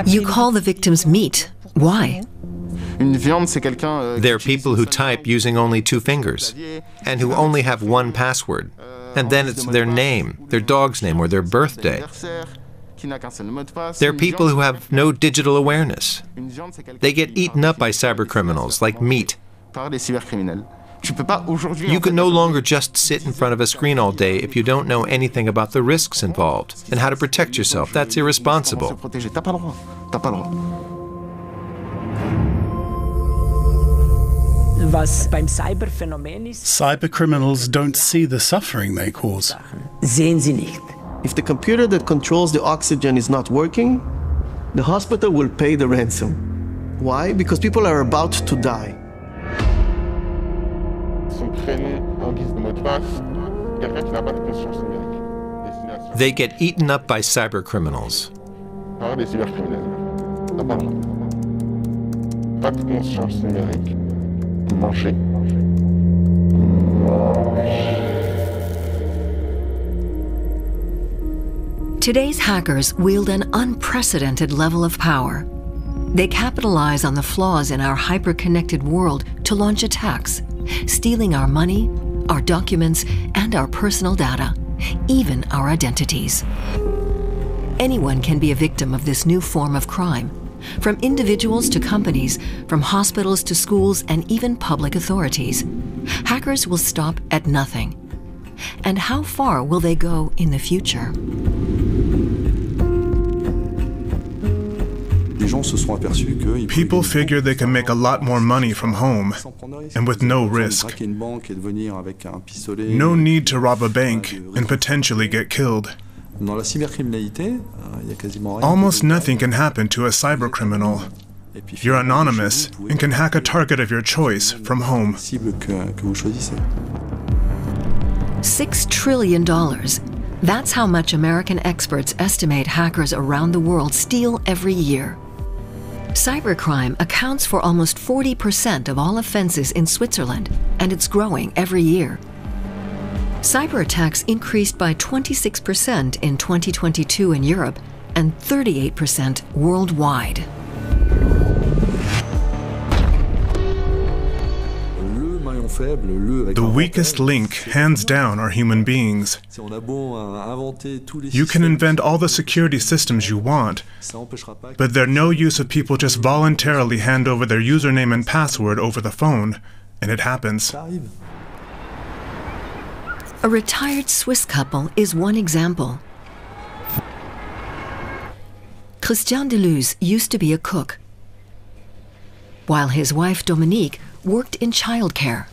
You call the victims meat. Why? They're people who type using only 2 fingers and who only have one password. And then it's their name, their dog's name, or their birthday. They're people who have no digital awareness. They get eaten up by cybercriminals like meat. You can no longer just sit in front of a screen all day if you don't know anything about the risks involved and how to protect yourself. That's irresponsible. Cybercriminals don't see the suffering they cause. If the computer that controls the oxygen is not working, the hospital will pay the ransom. Why? Because people are about to die. They get eaten up by cybercriminals. Today's hackers wield an unprecedented level of power. They capitalize on the flaws in our hyper-connected world to launch attacks, stealing our money, our documents, and our personal data, even our identities. Anyone can be a victim of this new form of crime, from individuals to companies, from hospitals to schools, and even public authorities. Hackers will stop at nothing. And how far will they go in the future? People figure they can make a lot more money from home and with no risk. No need to rob a bank and potentially get killed. Almost nothing can happen to a cybercriminal. You're anonymous and can hack a target of your choice from home. $6 trillion. That's how much American experts estimate hackers around the world steal every year. Cybercrime accounts for almost 40% of all offenses in Switzerland, and it's growing every year. Cyberattacks increased by 26% in 2022 in Europe and 38% worldwide. The weakest link, hands down, are human beings. You can invent all the security systems you want, but they're no use if people just voluntarily hand over their username and password over the phone, and it happens. A retired Swiss couple is one example. Christian Deleuze used to be a cook, while his wife Dominique worked in childcare.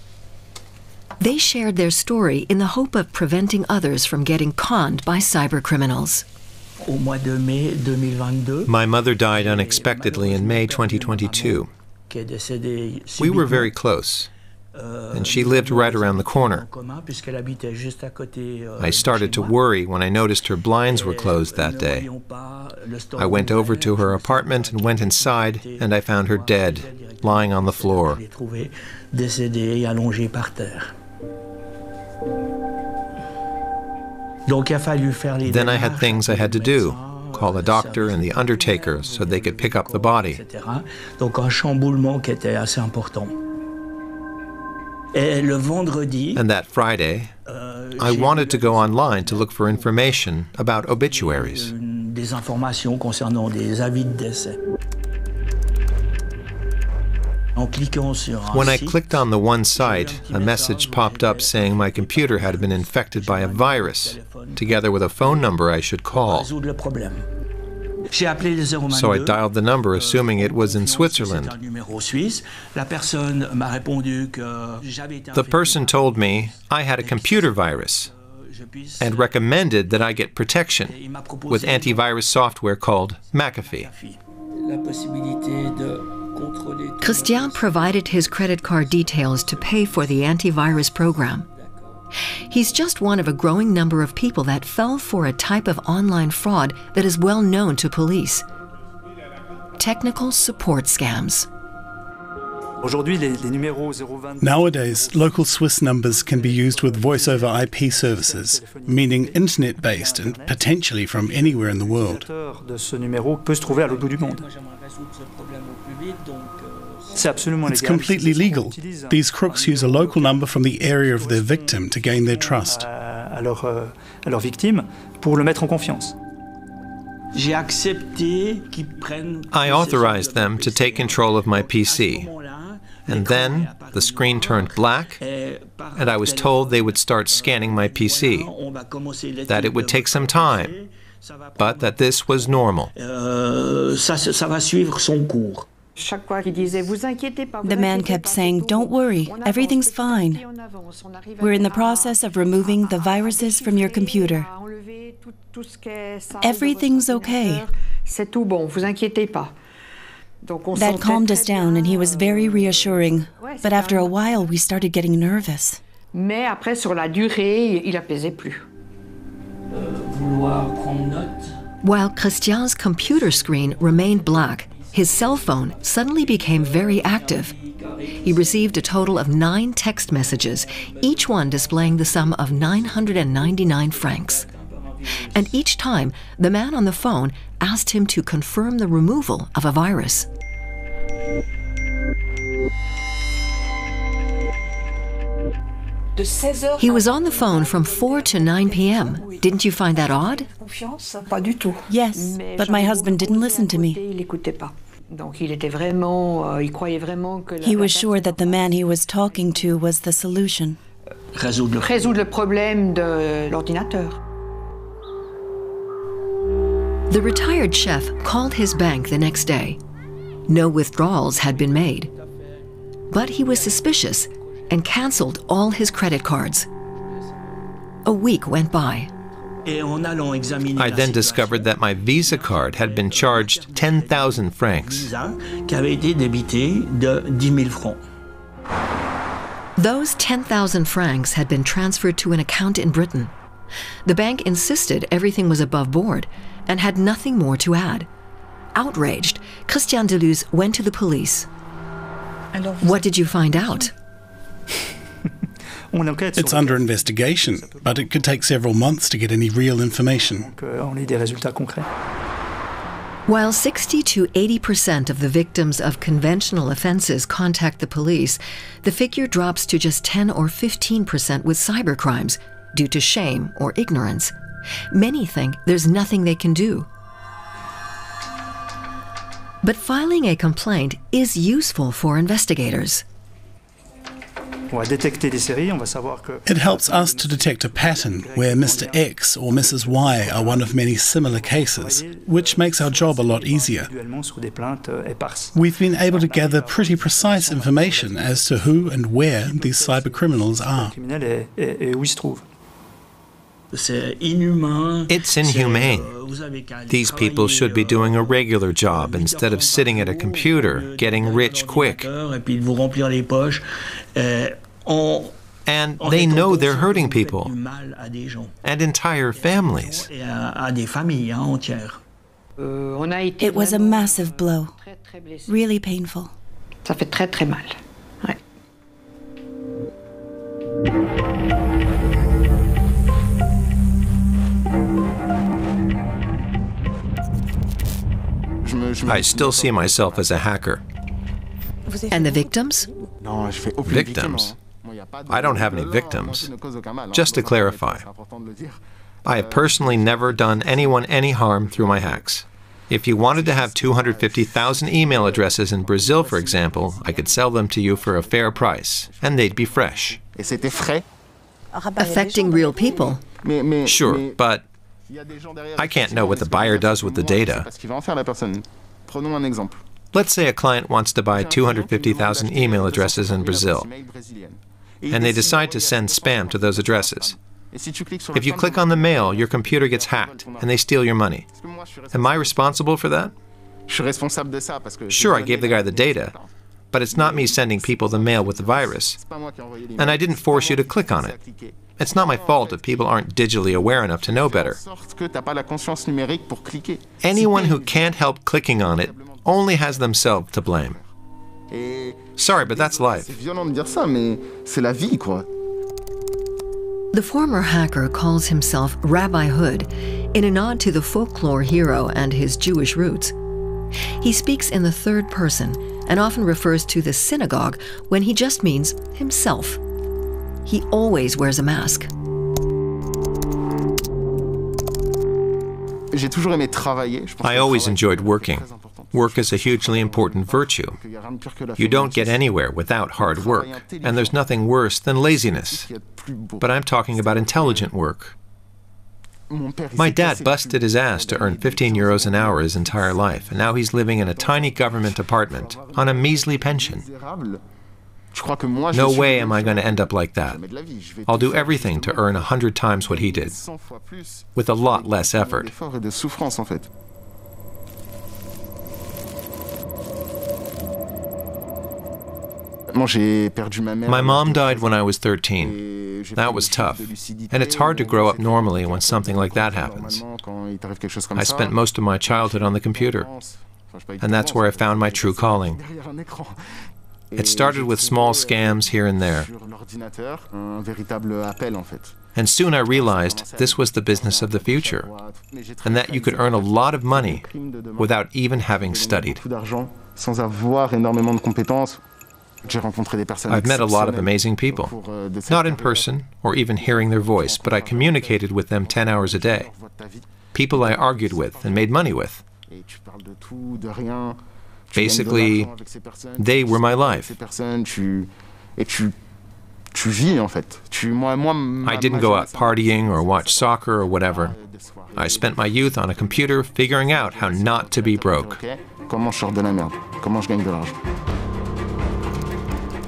They shared their story in the hope of preventing others from getting conned by cybercriminals. My mother died unexpectedly in May 2022. We were very close, and she lived right around the corner. I started to worry when I noticed her blinds were closed that day. I went over to her apartment and went inside, and I found her dead, lying on the floor. Then I had things I had to do. Call a doctor and the undertaker so they could pick up the body. And that Friday, I wanted to go online to look for information about obituaries. When I clicked on the one site, a message popped up saying my computer had been infected by a virus, together with a phone number I should call. So I dialed the number, assuming it was in Switzerland. The person told me I had a computer virus and recommended that I get protection with antivirus software called McAfee. Christian provided his credit card details to pay for the antivirus program. He's just one of a growing number of people that fell for a type of online fraud that is well known to police: technical support scams. Nowadays, local Swiss numbers can be used with voice-over IP services, meaning internet-based and potentially from anywhere in the world. It's completely legal. These crooks use a local number from the area of their victim to gain their trust. I authorized them to take control of my PC, and then the screen turned black, and I was told they would start scanning my PC, that it would take some time, but that this was normal. The man kept saying, "Don't worry, everything's fine. We're in the process of removing the viruses from your computer. Everything's okay." That calmed us down and he was very reassuring, but after a while we started getting nervous. While Christian's computer screen remained black, his cell phone suddenly became very active. He received a total of 9 text messages, each one displaying the sum of 999 francs. And each time, the man on the phone asked him to confirm the removal of a virus. He was on the phone from 4 to 9 p.m. Didn't you find that odd? Yes, but my husband didn't listen to me. He was sure that the man he was talking to was the solution. The retired chef called his bank the next day. No withdrawals had been made. But he was suspicious and canceled all his credit cards. A week went by. I then discovered that my Visa card had been charged 10,000 francs. Those 10,000 francs had been transferred to an account in Britain. The bank insisted everything was above board and had nothing more to add. Outraged, Christian Deleuze went to the police. What did you find out? It's under investigation, but it could take several months to get any real information. While 60 to 80% of the victims of conventional offenses contact the police, the figure drops to just 10 or 15% with cybercrimes due to shame or ignorance. Many think there's nothing they can do. But filing a complaint is useful for investigators. It helps us to detect a pattern where Mr. X or Mrs. Y are one of many similar cases, which makes our job a lot easier. We've been able to gather pretty precise information as to who and where these cybercriminals are. It's inhumane. These people should be doing a regular job instead of sitting at a computer, getting rich quick. And they know they're hurting people and entire families. It was a massive blow, really painful. Ça fait très très mal. Ouais. I still see myself as a hacker. And the victims? Victims? I don't have any victims. Just to clarify, I have personally never done anyone any harm through my hacks. If you wanted to have 250,000 email addresses in Brazil, for example, I could sell them to you for a fair price, and they'd be fresh. Affecting real people? Sure, but I can't know what the buyer does with the data. Let's say a client wants to buy 250,000 email addresses in Brazil, and they decide to send spam to those addresses. If you click on the mail, your computer gets hacked, and they steal your money. Am I responsible for that? Sure, I gave the guy the data, but it's not me sending people the mail with the virus. And I didn't force you to click on it. It's not my fault if people aren't digitally aware enough to know better. Anyone who can't help clicking on it only has themselves to blame. Sorry, but that's life. The former hacker calls himself Rabbi Hood in a nod to the folklore hero and his Jewish roots. He speaks in the third person and often refers to the synagogue when he just means himself. He always wears a mask. I always enjoyed working. Work is a hugely important virtue. You don't get anywhere without hard work, and there's nothing worse than laziness. But I'm talking about intelligent work. My dad busted his ass to earn 15 euros an hour his entire life, and now he's living in a tiny government apartment on a measly pension. No way am I going to end up like that. I'll do everything to earn 100 times what he did, with a lot less effort. My mom died when I was 13. That was tough, and it's hard to grow up normally when something like that happens. I spent most of my childhood on the computer, and that's where I found my true calling. It started with small scams here and there, and soon I realized this was the business of the future, and that you could earn a lot of money without even having studied. I've met a lot of amazing people, not in person or even hearing their voice, but I communicated with them 10 hours a day. People I argued with and made money with. Basically, they were my life. I didn't go out partying or watch soccer or whatever. I spent my youth on a computer figuring out how not to be broke.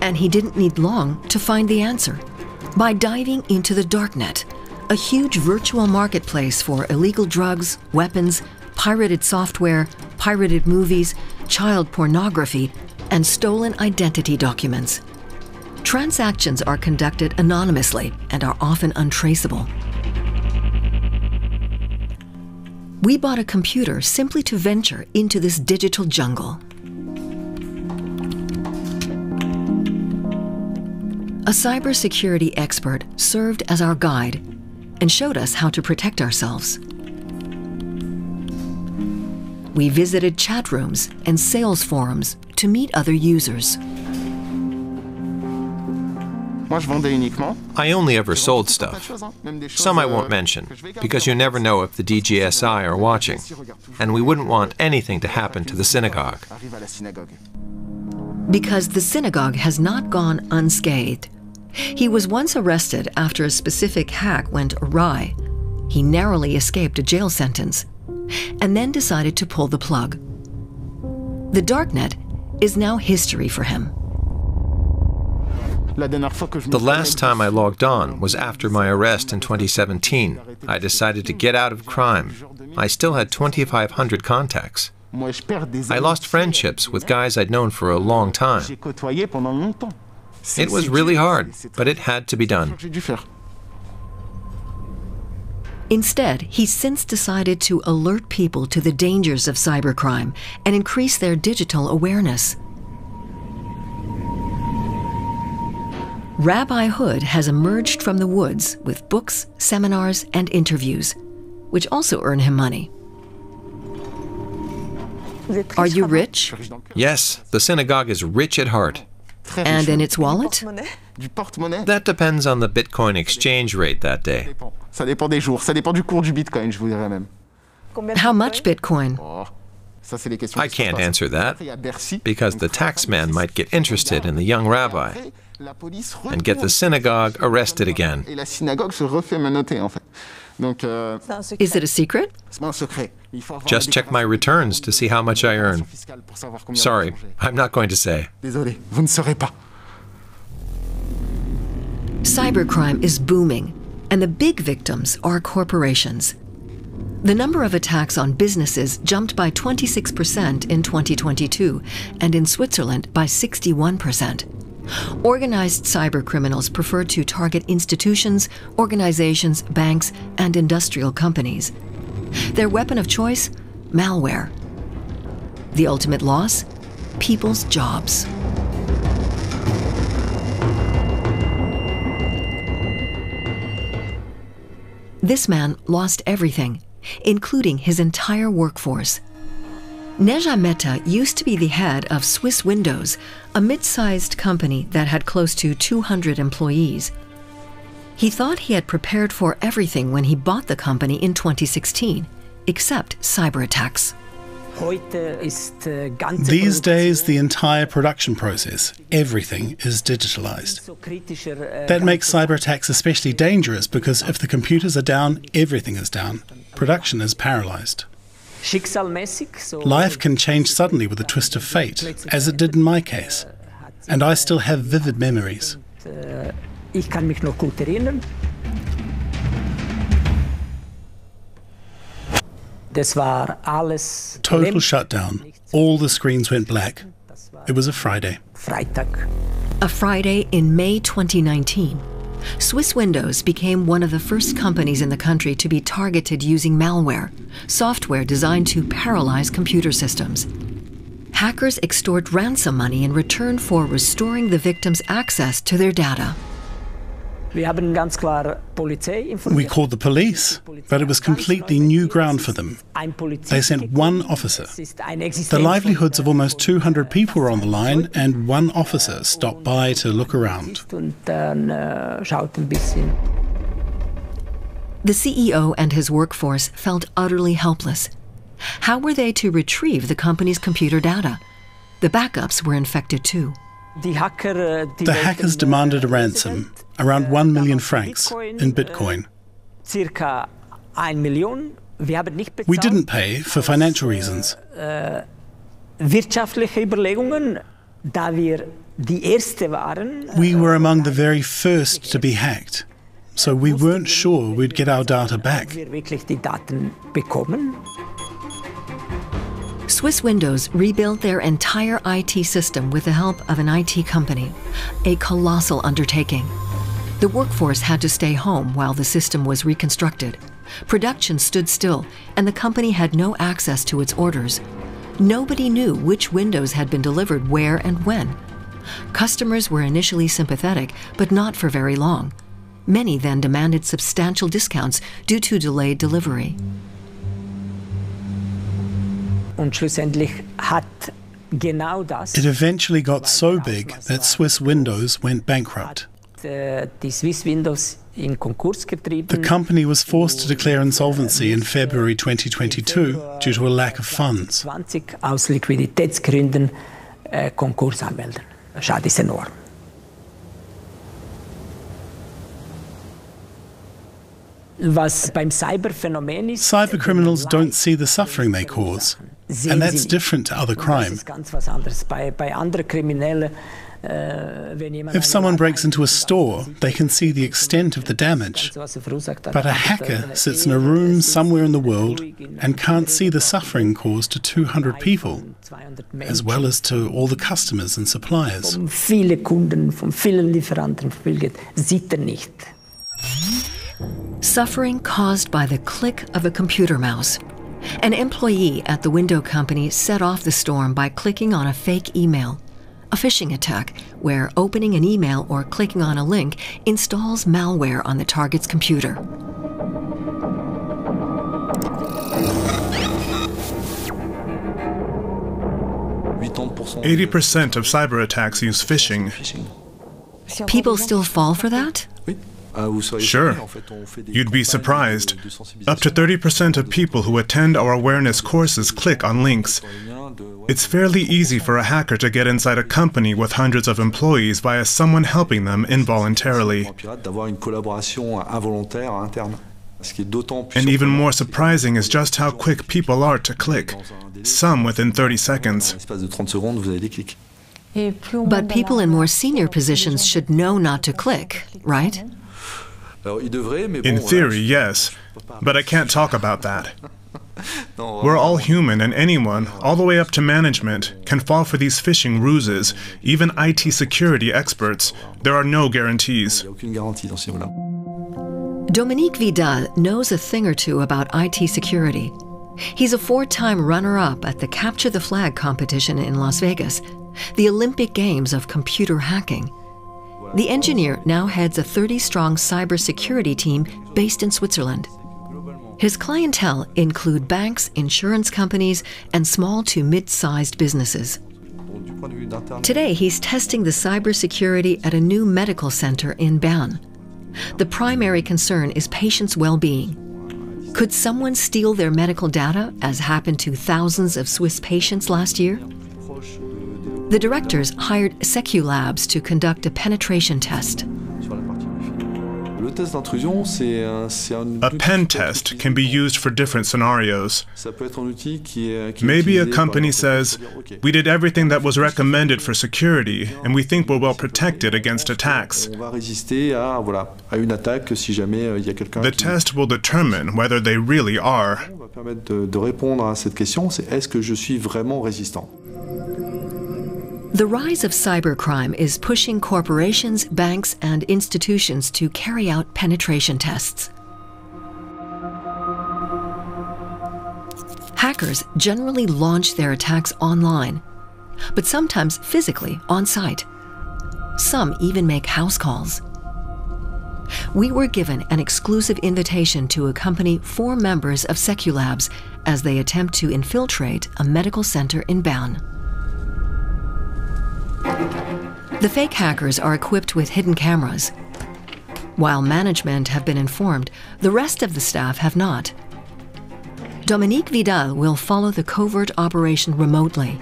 And he didn't need long to find the answer by diving into the darknet, a huge virtual marketplace for illegal drugs, weapons, pirated software, pirated movies, child pornography, and stolen identity documents. Transactions are conducted anonymously and are often untraceable. We bought a computer simply to venture into this digital jungle. A cybersecurity expert served as our guide and showed us how to protect ourselves. We visited chat rooms and sales forums to meet other users. I only ever sold stuff. Some I won't mention, because you never know if the DGSI are watching, and we wouldn't want anything to happen to the synagogue. Because the synagogue has not gone unscathed. He was once arrested after a specific hack went awry. He narrowly escaped a jail sentence, and then decided to pull the plug. The darknet is now history for him. The last time I logged on was after my arrest in 2017. I decided to get out of crime. I still had 2,500 contacts. I lost friendships with guys I'd known for a long time. It was really hard, but it had to be done. Instead, he's since decided to alert people to the dangers of cybercrime and increase their digital awareness. Rabbi Hood has emerged from the woods with books, seminars, and interviews, which also earn him money. Are you rich? Yes, the synagogue is rich at heart. And in its wallet? That depends on the Bitcoin exchange rate that day. How much Bitcoin? I can't answer that, because the taxman might get interested in the young rabbi and get the synagogue arrested again. Is it a secret? Just check my returns to see how much I earn. Sorry, I'm not going to say. Cybercrime is booming, and the big victims are corporations. The number of attacks on businesses jumped by 26% in 2022, and in Switzerland by 61%. Organized cybercriminals prefer to target institutions, organizations, banks, and industrial companies. Their weapon of choice? Malware. The ultimate loss? People's jobs. This man lost everything, including his entire workforce. Neja Mehta used to be the head of Swiss Windows, a mid-sized company that had close to 200 employees. He thought he had prepared for everything when he bought the company in 2016, except cyberattacks. These days, the entire production process, everything, is digitalized. That makes cyberattacks especially dangerous because if the computers are down, everything is down. Production is paralyzed. Life can change suddenly with a twist of fate, as it did in my case. And I still have vivid memories. Total shutdown. All the screens went black. It was a Friday. A Friday in May 2019. Swiss Windows became one of the first companies in the country to be targeted using malware, software designed to paralyze computer systems. Hackers extort ransom money in return for restoring the victim's access to their data. We called the police, but it was completely new ground for them. They sent one officer. The livelihoods of almost 200 people were on the line, and one officer stopped by to look around. The CEO and his workforce felt utterly helpless. How were they to retrieve the company's computer data? The backups were infected too. The hackers demanded a ransom, around 1 million francs in Bitcoin. We didn't pay for financial reasons. We were among the very first to be hacked, so we weren't sure we'd get our data back. Swiss Windows rebuilt their entire IT system with the help of an IT company, a colossal undertaking. The workforce had to stay home while the system was reconstructed. Production stood still, and the company had no access to its orders. Nobody knew which Windows had been delivered where and when. Customers were initially sympathetic, but not for very long. Many then demanded substantial discounts due to delayed delivery. It eventually got so big that Swiss Windows went bankrupt. The company was forced to declare insolvency in February 2022 due to a lack of funds. Cybercriminals don't see the suffering they cause, and that's different to other crime. If someone breaks into a store, they can see the extent of the damage. But a hacker sits in a room somewhere in the world and can't see the suffering caused to 200 people, as well as to all the customers and suppliers. Suffering caused by the click of a computer mouse. An employee at the window company set off the storm by clicking on a fake email. A phishing attack, where opening an email or clicking on a link installs malware on the target's computer. %80 of cyber attacks use phishing. People still fall for that? Sure. You'd be surprised. Up to 30% of people who attend our awareness courses click on links. It's fairly easy for a hacker to get inside a company with hundreds of employees via someone helping them involuntarily. And even more surprising is just how quick people are to click, some within 30 seconds. But people in more senior positions should know not to click, right? In theory, yes, but I can't talk about that. We're all human, and anyone, all the way up to management, can fall for these phishing ruses, even IT security experts. There are no guarantees. Dominique Vidal knows a thing or two about IT security. He's a 4-time runner-up at the Capture the Flag competition in Las Vegas, the Olympic Games of computer hacking. The engineer now heads a 30-strong cybersecurity team based in Switzerland. His clientele include banks, insurance companies, and small to mid-sized businesses. Today, he's testing the cybersecurity at a new medical center in Bern. The primary concern is patients' well-being. Could someone steal their medical data, as happened to thousands of Swiss patients last year? The directors hired Seculabs to conduct a penetration test. A pen test can be used for different scenarios. Maybe a company says, we did everything that was recommended for security, and we think we're well protected against attacks. The test will determine whether they really are. The rise of cybercrime is pushing corporations, banks, and institutions to carry out penetration tests. Hackers generally launch their attacks online, but sometimes physically on site. Some even make house calls. We were given an exclusive invitation to accompany 4 members of Seculabs as they attempt to infiltrate a medical center in Bern. The fake hackers are equipped with hidden cameras. While management have been informed, the rest of the staff have not. Dominique Vidal will follow the covert operation remotely.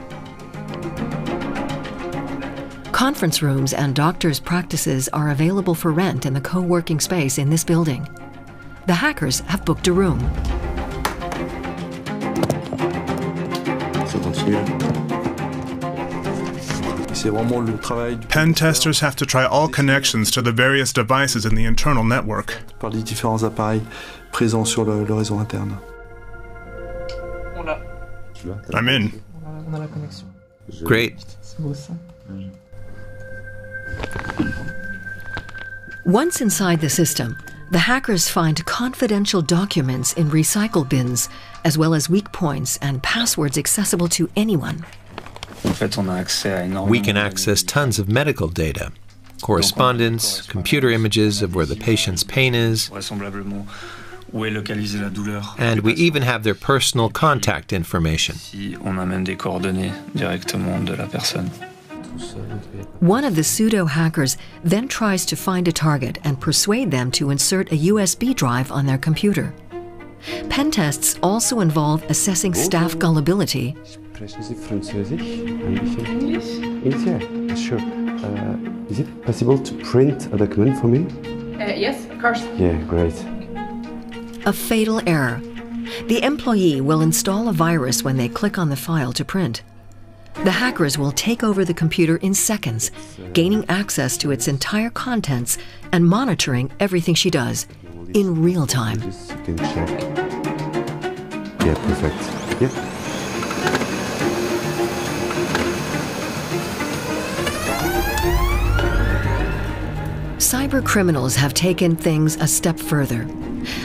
Conference rooms and doctors' practices are available for rent in the co-working space in this building. The hackers have booked a room. Pen testers have to try all connections to the various devices in the internal network. I'm in. Great. Once inside the system, the hackers find confidential documents in recycle bins, as well as weak points and passwords accessible to anyone. We can access tons of medical data, correspondence, computer images of where the patient's pain is, and we even have their personal contact information. One of the pseudo-hackers then tries to find a target and persuade them to insert a USB drive on their computer. Pen tests also involve assessing staff gullibility. Sure. Is it possible to print a document for me? Yes, of course. Yeah, great. A fatal error. The employee will install a virus when they click on the file to print. The hackers will take over the computer in seconds, gaining access to its entire contents and monitoring everything she does in real time. You can check. Yeah, perfect. Yeah. Cybercriminals have taken things a step further.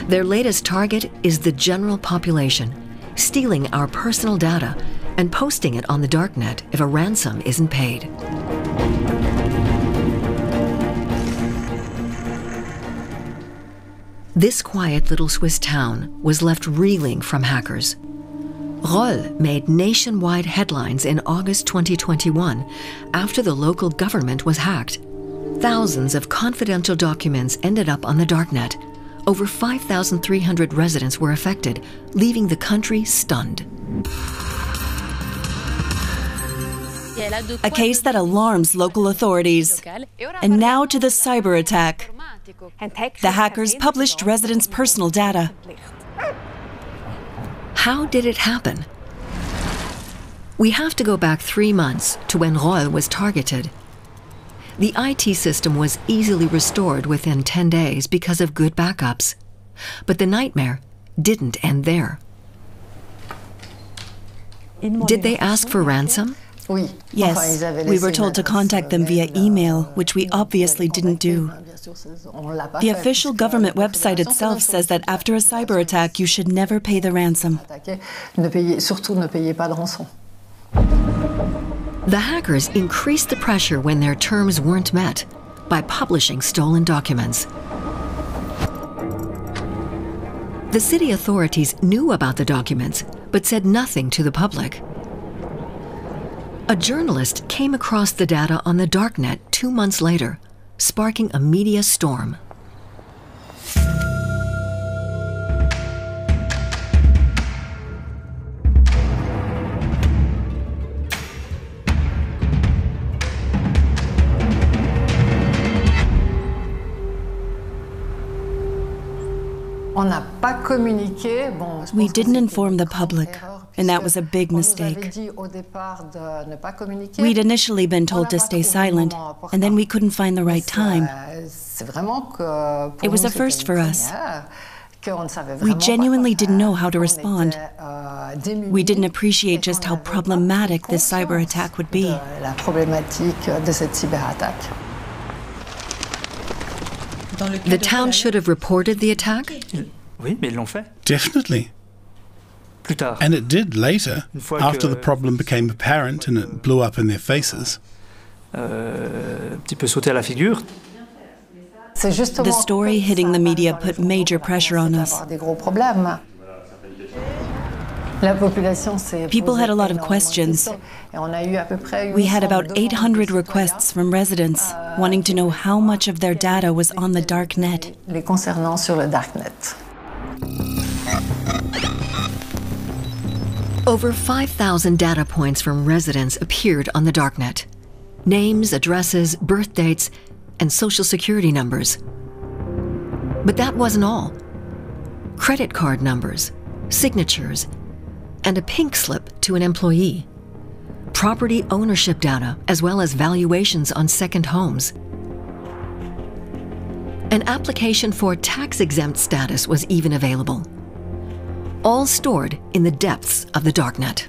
Their latest target is the general population, stealing our personal data and posting it on the darknet if a ransom isn't paid. This quiet little Swiss town was left reeling from hackers. Roll made nationwide headlines in August 2021 after the local government was hacked. Thousands of confidential documents ended up on the darknet. Over 5,300 residents were affected, leaving the country stunned. A case that alarms local authorities. And now to the cyber attack. The hackers published residents' personal data. How did it happen? We have to go back 3 months to when Roll was targeted. The IT system was easily restored within 10 days because of good backups. But the nightmare didn't end there. Did they ask for ransom? Yes, we were told to contact them via email, which we obviously didn't do. The official government website itself says that after a cyber attack, you should never pay the ransom. The hackers increased the pressure when their terms weren't met. by publishing stolen documents. The city authorities knew about the documents, but said nothing to the public. A journalist came across the data on the darknet 2 months later, sparking a media storm. We didn't inform the public, and that was a big mistake. We'd initially been told to stay silent, and then we couldn't find the right time. It was a first for us. We genuinely didn't know how to respond. We didn't appreciate just how problematic this cyber attack would be. The town should have reported the attack? Definitely. And it did later, after the problem became apparent and it blew up in their faces. The story hitting the media put major pressure on us. People had a lot of questions. We had about 800 requests from residents wanting to know how much of their data was on the darknet. Over 5,000 data points from residents appeared on the darknet. Names, addresses, birth dates, and social security numbers. But that wasn't all. Credit card numbers, signatures, and a pink slip to an employee. Property ownership data, as well as valuations on second homes. An application for tax-exempt status was even available. All stored in the depths of the darknet.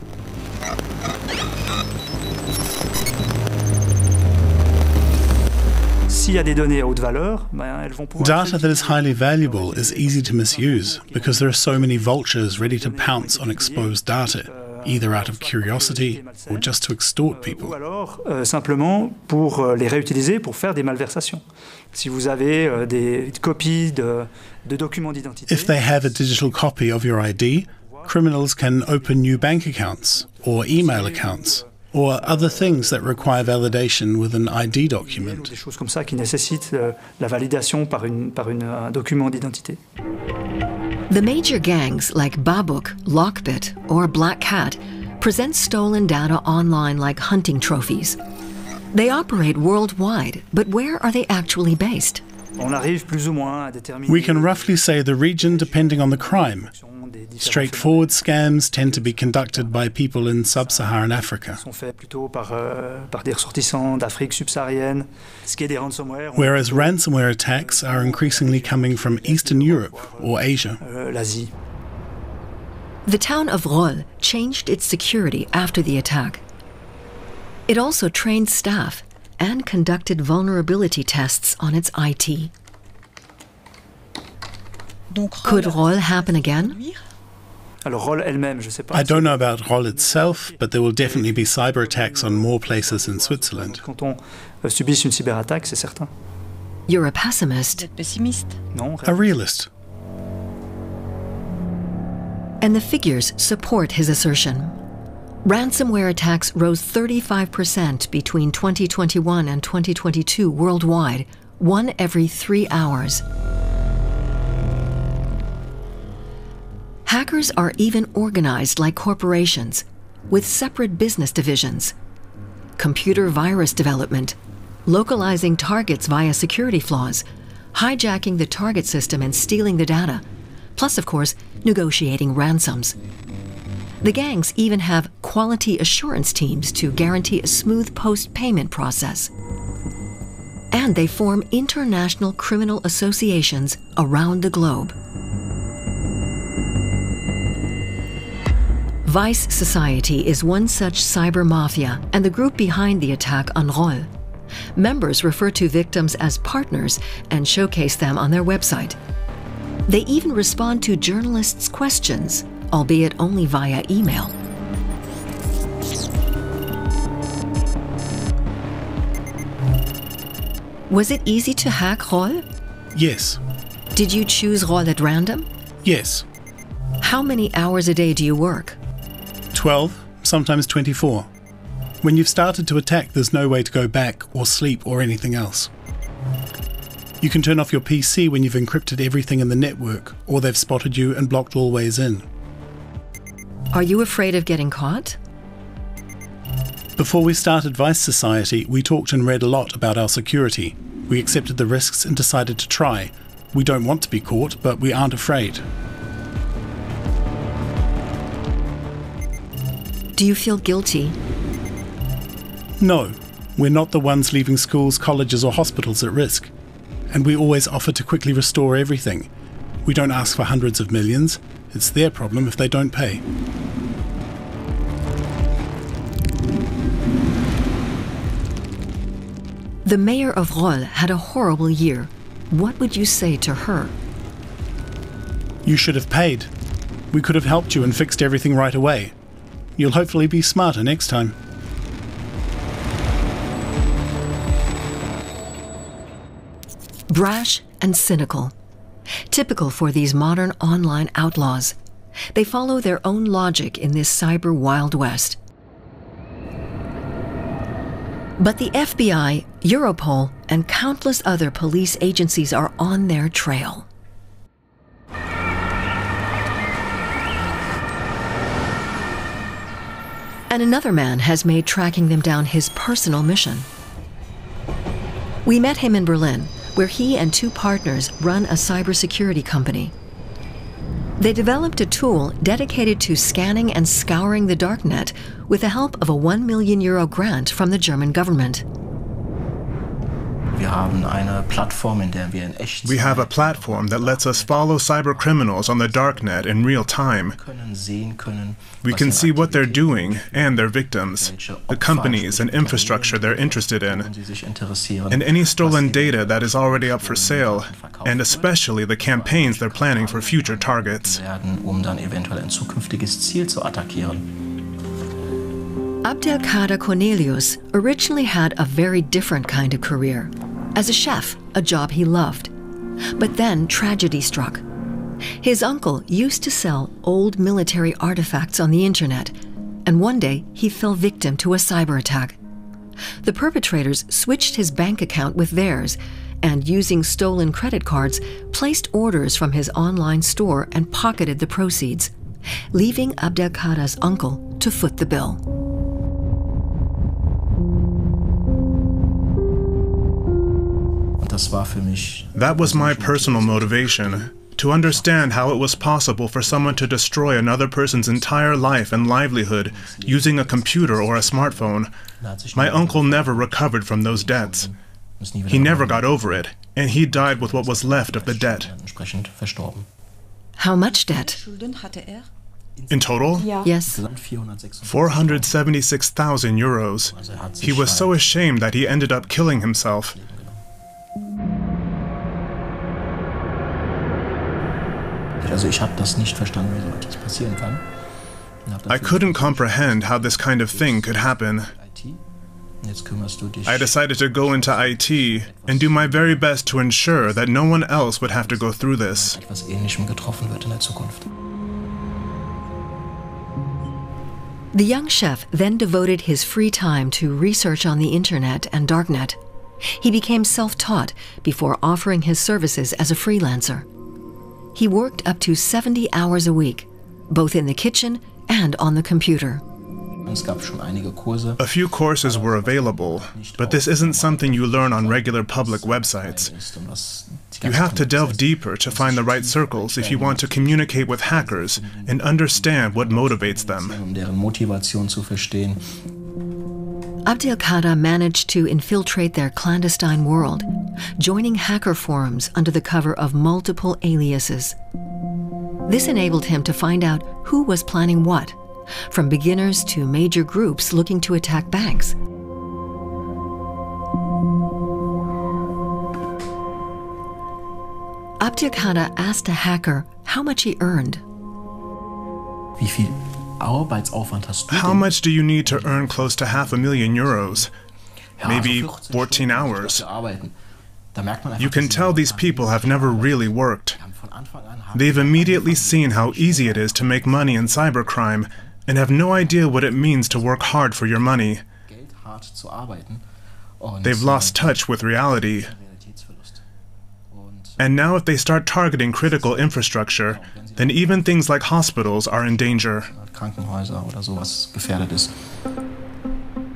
Data that is highly valuable is easy to misuse because there are so many vultures ready to pounce on exposed data, either out of curiosity or just to extort people. Simplement pour les réutiliser pour faire des malversations. Si vous avez des copies de documents d'identité. If they have a digital copy of your ID, criminals can open new bank accounts or email accounts, or other things that require validation with an ID document. Des choses comme ça qui nécessitent la validation par un document d'identité. The major gangs like Babuk, Lockbit, or Black Cat present stolen data online like hunting trophies. They operate worldwide, but where are they actually based? We can roughly say the region depending on the crime. Straightforward scams tend to be conducted by people in sub-Saharan Africa, whereas ransomware attacks are increasingly coming from Eastern Europe or Asia. The town of Rolle changed its security after the attack. It also trained staff and conducted vulnerability tests on its IT. Could Rolle happen again? I don't know about Rolle itself, but there will definitely be cyber attacks on more places in Switzerland. You're a pessimist. A realist. And the figures support his assertion. Ransomware attacks rose 35% between 2021 and 2022 worldwide, 1 every 3 hours. Hackers are even organized like corporations, with separate business divisions. Computer virus development, localizing targets via security flaws, hijacking the target system and stealing the data, plus, of course, negotiating ransoms. The gangs even have quality assurance teams to guarantee a smooth post-payment process. And they form international criminal associations around the globe. Vice Society is one such cyber mafia and the group behind the attack on Rolle. Members refer to victims as partners and showcase them on their website. They even respond to journalists' questions, albeit only via email. Was it easy to hack, Roll? Yes. Did you choose Roll at random? Yes. How many hours a day do you work? 12, sometimes 24. When you've started to attack, there's no way to go back or sleep or anything else. You can turn off your PC when you've encrypted everything in the network, or they've spotted you and blocked all ways in. Are you afraid of getting caught? Before we started Vice Society, we talked and read a lot about our security. We accepted the risks and decided to try. We don't want to be caught, but we aren't afraid. Do you feel guilty? No, we're not the ones leaving schools, colleges or hospitals at risk. And we always offer to quickly restore everything. We don't ask for hundreds of millions. It's their problem if they don't pay. The mayor of Roll had a horrible year. What would you say to her? You should have paid. We could have helped you and fixed everything right away. You'll hopefully be smarter next time. Brash and cynical. Typical for these modern online outlaws. They follow their own logic in this cyber Wild West. But the FBI, Europol, and countless other police agencies are on their trail. And another man has made tracking them down his personal mission. We met him in Berlin, where he and two partners run a cybersecurity company. They developed a tool dedicated to scanning and scouring the darknet with the help of a €1 million grant from the German government. We have a platform that lets us follow cybercriminals on the darknet in real time. We can see what they're doing and their victims, the companies and infrastructure they're interested in, and any stolen data that is already up for sale, and especially the campaigns they're planning for future targets. Abdelkader Cornelius originally had a very different kind of career. As a chef, a job he loved. But then tragedy struck. His uncle used to sell old military artifacts on the internet, and one day he fell victim to a cyber attack. The perpetrators switched his bank account with theirs, and using stolen credit cards, placed orders from his online store and pocketed the proceeds, leaving Abdelkader's uncle to foot the bill. That was my personal motivation, to understand how it was possible for someone to destroy another person's entire life and livelihood using a computer or a smartphone. My uncle never recovered from those debts. He never got over it, and he died with what was left of the debt. How much debt? In total? Yes. 476,000 euros. He was so ashamed that he ended up killing himself. I couldn't comprehend how this kind of thing could happen. I decided to go into IT and do my very best to ensure that no one else would have to go through this. The young chef then devoted his free time to research on the internet and darknet. He became self-taught before offering his services as a freelancer. He worked up to 70 hours a week, both in the kitchen and on the computer. A few courses were available, but this isn't something you learn on regular public websites. You have to delve deeper to find the right circles if you want to communicate with hackers and understand what motivates them. Abdelkader managed to infiltrate their clandestine world, joining hacker forums under the cover of multiple aliases. This enabled him to find out who was planning what, from beginners to major groups looking to attack banks. Abdelkader asked a hacker how much he earned. How much do you need to earn close to €500,000? Maybe 14 hours. You can tell these people have never really worked. They've immediately seen how easy it is to make money in cybercrime and have no idea what it means to work hard for your money. They've lost touch with reality. And now if they start targeting critical infrastructure, then even things like hospitals are in danger.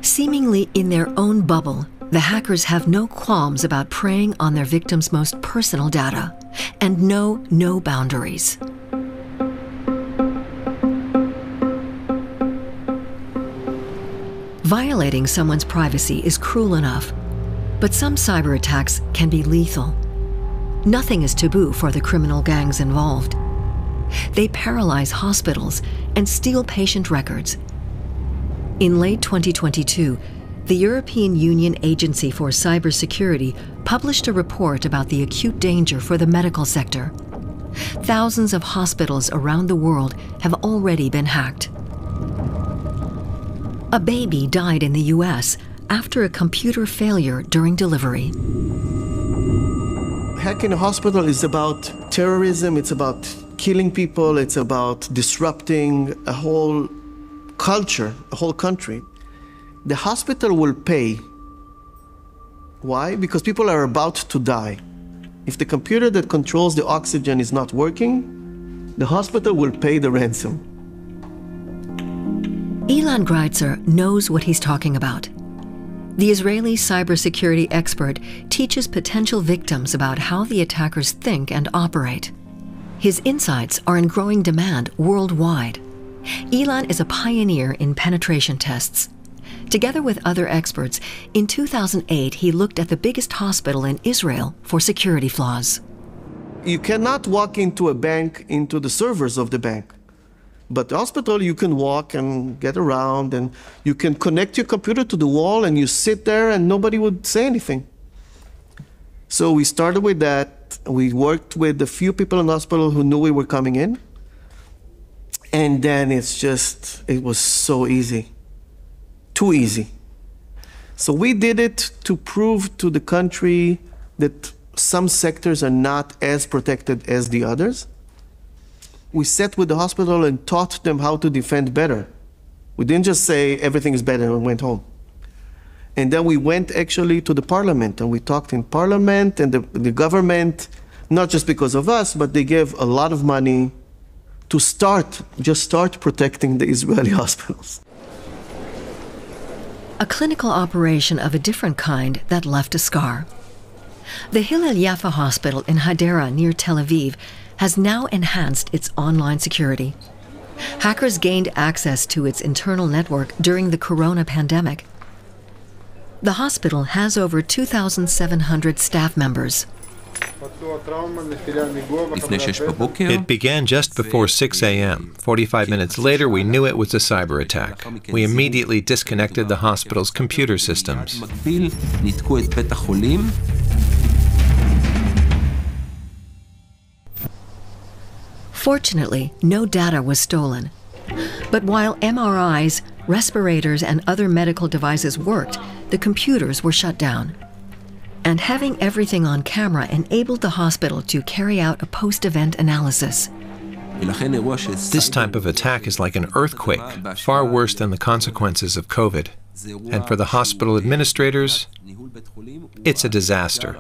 Seemingly in their own bubble, the hackers have no qualms about preying on their victims' most personal data, and know no boundaries. Violating someone's privacy is cruel enough, but some cyber attacks can be lethal. Nothing is taboo for the criminal gangs involved. They paralyze hospitals and steal patient records. In late 2022, the European Union Agency for Cybersecurity published a report about the acute danger for the medical sector. Thousands of hospitals around the world have already been hacked. A baby died in the US after a computer failure during delivery. Hacking a hospital is about terrorism, it's about killing people, it's about disrupting a whole culture, a whole country. The hospital will pay. Why? Because people are about to die. If the computer that controls the oxygen is not working, the hospital will pay the ransom. Ilan Greitzer knows what he's talking about. The Israeli cybersecurity expert teaches potential victims about how the attackers think and operate. His insights are in growing demand worldwide. Ilan is a pioneer in penetration tests. Together with other experts, in 2008 he looked at the biggest hospital in Israel for security flaws. You cannot walk into a bank, into the servers of the bank. But the hospital, you can walk and get around, and you can connect your computer to the wall, and you sit there, and nobody would say anything. So we started with that. We worked with a few people in the hospital who knew we were coming in. And then it was so easy. Too easy. So we did it to prove to the country that some sectors are not as protected as the others. We sat with the hospital and taught them how to defend better. We didn't just say everything is better and went home. And then we went actually to the parliament, and we talked in parliament, and the government, not just because of us, but they gave a lot of money to just start protecting the Israeli hospitals. A clinical operation of a different kind that left a scar. The Hillel Yafa Hospital in Hadera near Tel Aviv has now enhanced its online security. Hackers gained access to its internal network during the corona pandemic. The hospital has over 2,700 staff members. It began just before 6 a.m. 45 minutes later, we knew it was a cyber attack. We immediately disconnected the hospital's computer systems. Fortunately, no data was stolen. But while MRIs, respirators, and other medical devices worked, the computers were shut down. And having everything on camera enabled the hospital to carry out a post-event analysis. This type of attack is like an earthquake, far worse than the consequences of COVID. And for the hospital administrators, it's a disaster.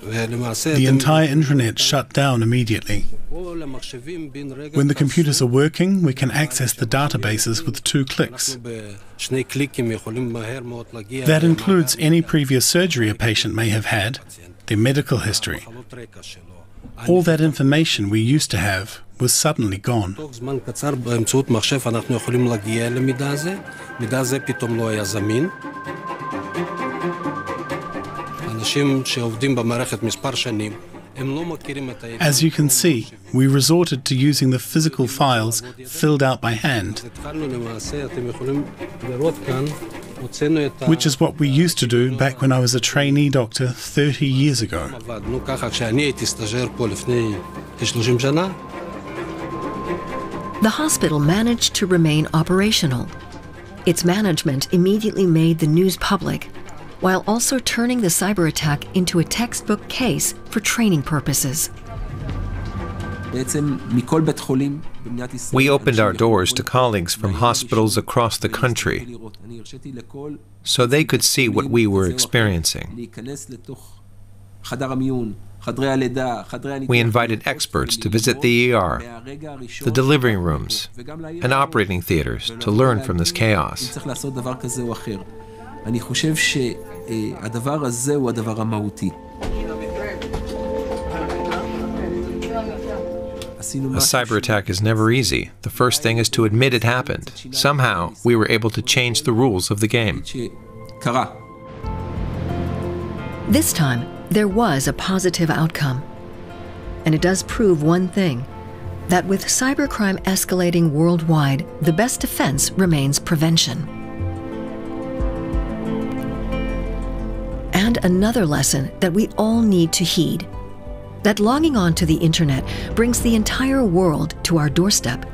The entire internet shut down immediately. When the computers are working, we can access the databases with 2 clicks. That includes any previous surgery a patient may have had, their medical history. All that information we used to have was suddenly gone. As you can see, we resorted to using the physical files filled out by hand, which is what we used to do back when I was a trainee doctor 30 years ago. The hospital managed to remain operational. Its management immediately made the news public, while also turning the cyber attack into a textbook case for training purposes. We opened our doors to colleagues from hospitals across the country so they could see what we were experiencing. We invited experts to visit the ER, the delivery rooms, and operating theaters to learn from this chaos. A cyber attack is never easy. The first thing is to admit it happened. Somehow, we were able to change the rules of the game. This time, there was a positive outcome. And it does prove one thing, that with cybercrime escalating worldwide, the best defense remains prevention. And another lesson that we all need to heed, that logging on to the internet brings the entire world to our doorstep,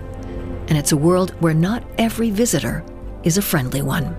and it's a world where not every visitor is a friendly one.